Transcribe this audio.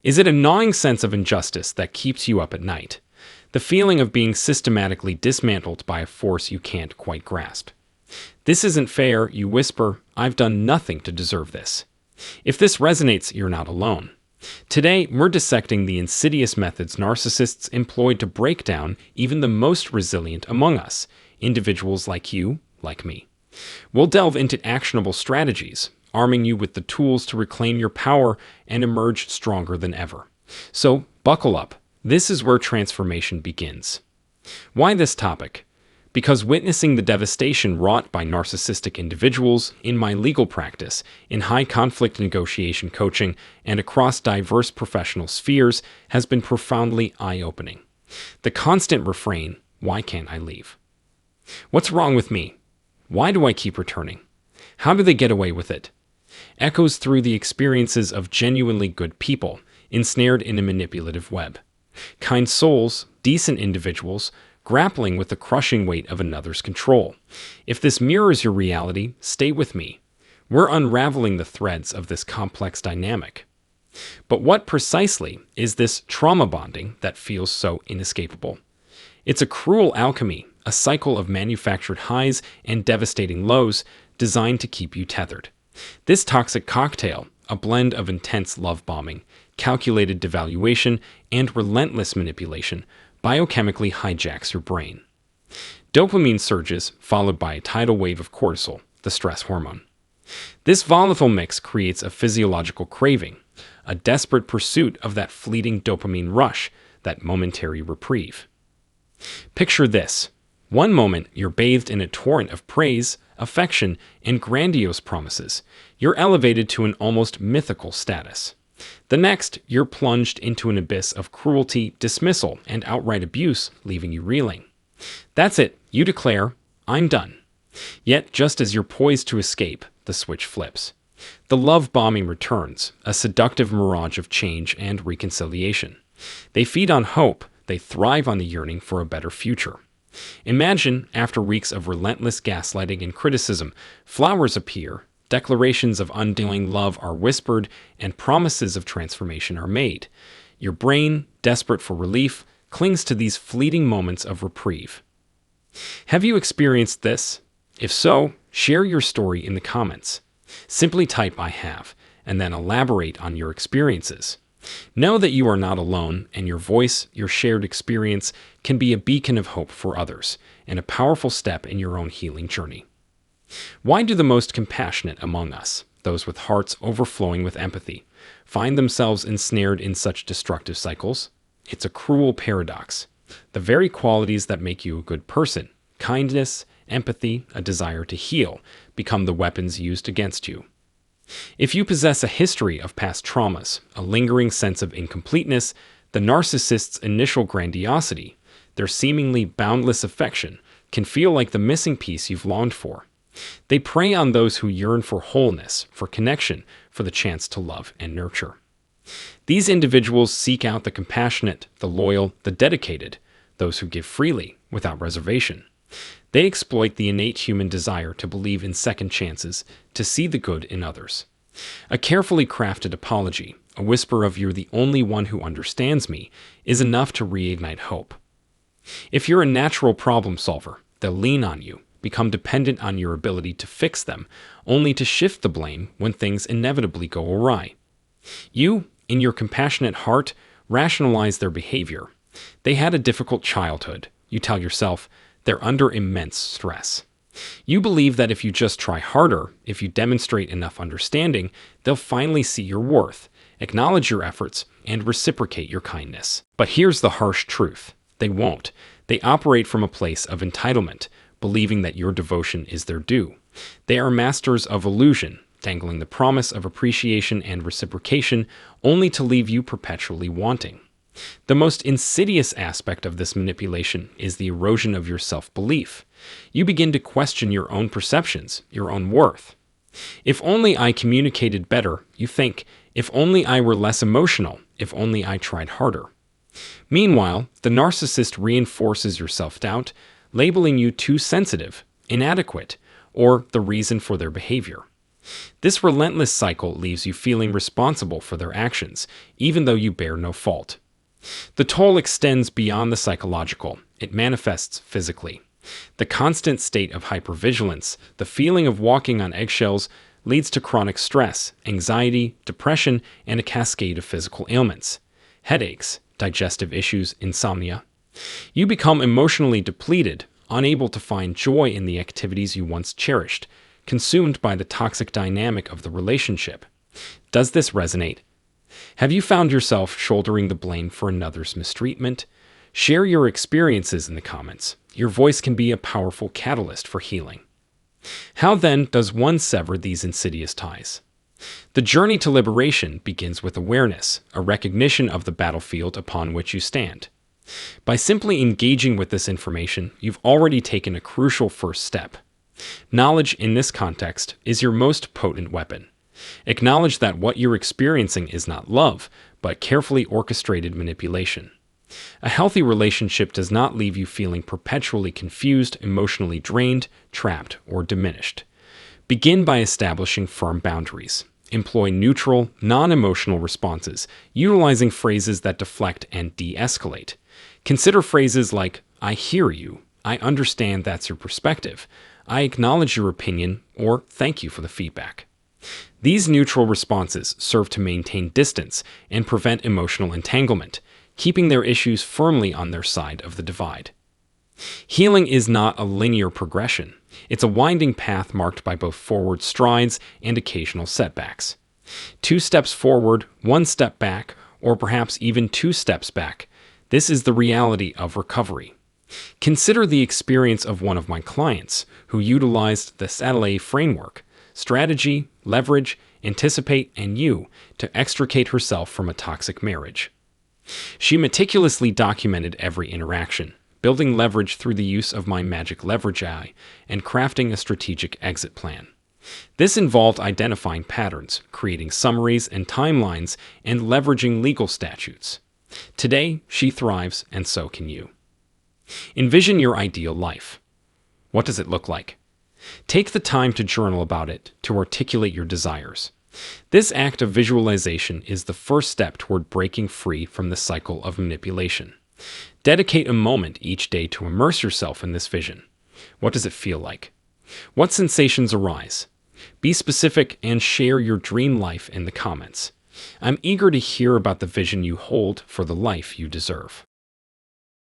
Is it a gnawing sense of injustice that keeps you up at night? The feeling of being systematically dismantled by a force you can't quite grasp. This isn't fair, you whisper. I've done nothing to deserve this. If this resonates, you're not alone. Today, we're dissecting the insidious methods narcissists employ to break down even the most resilient among us, individuals like you, like me. We'll delve into actionable strategies, arming you with the tools to reclaim your power and emerge stronger than ever. So, buckle up. This is where transformation begins. Why this topic? Because witnessing the devastation wrought by narcissistic individuals in my legal practice, in high-conflict negotiation coaching, and across diverse professional spheres has been profoundly eye-opening. The constant refrain, why can't I leave? What's wrong with me? Why do I keep returning? How do they get away with it? Echoes through the experiences of genuinely good people, ensnared in a manipulative web. Kind souls, decent individuals, grappling with the crushing weight of another's control. If this mirrors your reality, stay with me. We're unraveling the threads of this complex dynamic. But what precisely is this trauma bonding that feels so inescapable? It's a cruel alchemy, a cycle of manufactured highs and devastating lows designed to keep you tethered. This toxic cocktail, a blend of intense love bombing, calculated devaluation, and relentless manipulation, biochemically hijacks your brain. Dopamine surges, followed by a tidal wave of cortisol, the stress hormone. This volatile mix creates a physiological craving, a desperate pursuit of that fleeting dopamine rush, that momentary reprieve. Picture this. One moment, you're bathed in a torrent of praise, affection, and grandiose promises. You're elevated to an almost mythical status. The next, you're plunged into an abyss of cruelty, dismissal, and outright abuse, leaving you reeling. That's it. You declare, I'm done. Yet, just as you're poised to escape, the switch flips. The love bombing returns, a seductive mirage of change and reconciliation. They feed on hope. They thrive on the yearning for a better future. Imagine, after weeks of relentless gaslighting and criticism, flowers appear, declarations of undying love are whispered, and promises of transformation are made. Your brain, desperate for relief, clings to these fleeting moments of reprieve. Have you experienced this? If so, share your story in the comments. Simply type I have, and then elaborate on your experiences. Know that you are not alone, and your voice, your shared experience, can be a beacon of hope for others, and a powerful step in your own healing journey. Why do the most compassionate among us, those with hearts overflowing with empathy, find themselves ensnared in such destructive cycles? It's a cruel paradox. The very qualities that make you a good person, kindness, empathy, a desire to heal, become the weapons used against you. If you possess a history of past traumas, a lingering sense of incompleteness, the narcissist's initial grandiosity, their seemingly boundless affection, can feel like the missing piece you've longed for. They prey on those who yearn for wholeness, for connection, for the chance to love and nurture. These individuals seek out the compassionate, the loyal, the dedicated, those who give freely, without reservation. They exploit the innate human desire to believe in second chances, to see the good in others. A carefully crafted apology, a whisper of "you're the only one who understands me," is enough to reignite hope. If you're a natural problem solver, they'll lean on you, become dependent on your ability to fix them, only to shift the blame when things inevitably go awry. You, in your compassionate heart, rationalize their behavior. They had a difficult childhood. You tell yourself, they're under immense stress. You believe that if you just try harder, if you demonstrate enough understanding, they'll finally see your worth, acknowledge your efforts, and reciprocate your kindness. But here's the harsh truth. They won't. They operate from a place of entitlement, believing that your devotion is their due. They are masters of illusion, dangling the promise of appreciation and reciprocation, only to leave you perpetually wanting. The most insidious aspect of this manipulation is the erosion of your self-belief. You begin to question your own perceptions, your own worth. If only I communicated better, you think. If only I were less emotional. If only I tried harder. Meanwhile, the narcissist reinforces your self-doubt, labeling you too sensitive, inadequate, or the reason for their behavior. This relentless cycle leaves you feeling responsible for their actions, even though you bear no fault. The toll extends beyond the psychological. It manifests physically. The constant state of hypervigilance, the feeling of walking on eggshells, leads to chronic stress, anxiety, depression, and a cascade of physical ailments. Headaches, digestive issues, insomnia. You become emotionally depleted, unable to find joy in the activities you once cherished, consumed by the toxic dynamic of the relationship. Does this resonate? Have you found yourself shouldering the blame for another's mistreatment? Share your experiences in the comments. Your voice can be a powerful catalyst for healing. How then does one sever these insidious ties? The journey to liberation begins with awareness, a recognition of the battlefield upon which you stand. By simply engaging with this information, you've already taken a crucial first step. Knowledge in this context is your most potent weapon. Acknowledge that what you're experiencing is not love, but carefully orchestrated manipulation. A healthy relationship does not leave you feeling perpetually confused, emotionally drained, trapped, or diminished. Begin by establishing firm boundaries. Employ neutral, non-emotional responses, utilizing phrases that deflect and de-escalate. Consider phrases like, "I hear you," "I understand that's your perspective," "I acknowledge your opinion," or "Thank you for the feedback." These neutral responses serve to maintain distance and prevent emotional entanglement, keeping their issues firmly on their side of the divide. Healing is not a linear progression. It's a winding path marked by both forward strides and occasional setbacks. 2 steps forward, 1 step back, or perhaps even 2 steps back. This is the reality of recovery. Consider the experience of one of my clients who utilized the SATLA framework: strategy, leverage, anticipate, and you, to extricate herself from a toxic marriage. She meticulously documented every interaction, building leverage through the use of my magic leverage eye and crafting a strategic exit plan. This involved identifying patterns, creating summaries and timelines, and leveraging legal statutes. Today, she thrives, and so can you. Envision your ideal life. What does it look like? Take the time to journal about it, to articulate your desires. This act of visualization is the first step toward breaking free from the cycle of manipulation. Dedicate a moment each day to immerse yourself in this vision. What does it feel like? What sensations arise? Be specific and share your dream life in the comments. I'm eager to hear about the vision you hold for the life you deserve.